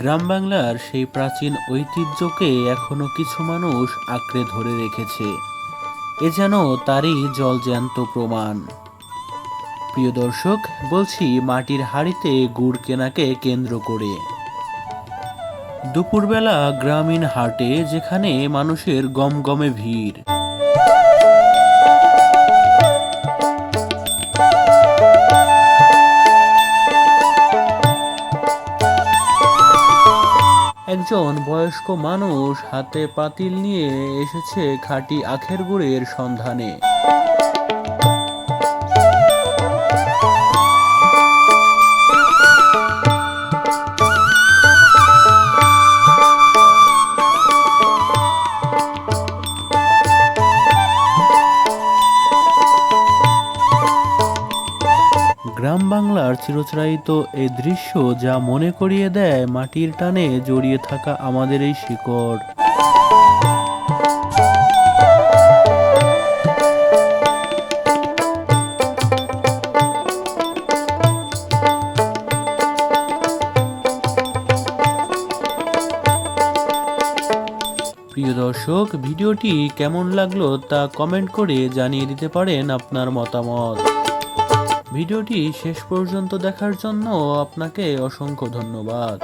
গ্রাম বাংলার সেই প্রাচীন ঐতিহ্যকে এখনো কিছু মানুষ আঁকড়ে ধরে রেখেছে। এ যেন তারই জলজ্যান্ত প্রমাণ। প্রিয় দর্শক, বলছি মাটির হাঁড়িতে গুড় কেনাকে কেন্দ্র করে। দুপুরবেলা গ্রামীণ হাটে যেখানে মানুষের গমগমে ভিড়, একজন বয়স্ক মানুষ হাতে পাতিল নিয়ে এসেছে খাঁটি আখের গুড়ের সন্ধানে। গ্রাম বাংলার চিরচরায়িত এই দৃশ্য যা মনে করিয়ে দেয় মাটির টানে জড়িয়ে থাকা আমাদের এই শিকড়। প্রিয় দর্শক, ভিডিওটি কেমন লাগলো তা কমেন্ট করে জানিয়ে দিতে পারেন আপনার মতামত। ভিডিওটি শেষ পর্যন্ত দেখার জন্য আপনাকে অসংখ্য ধন্যবাদ।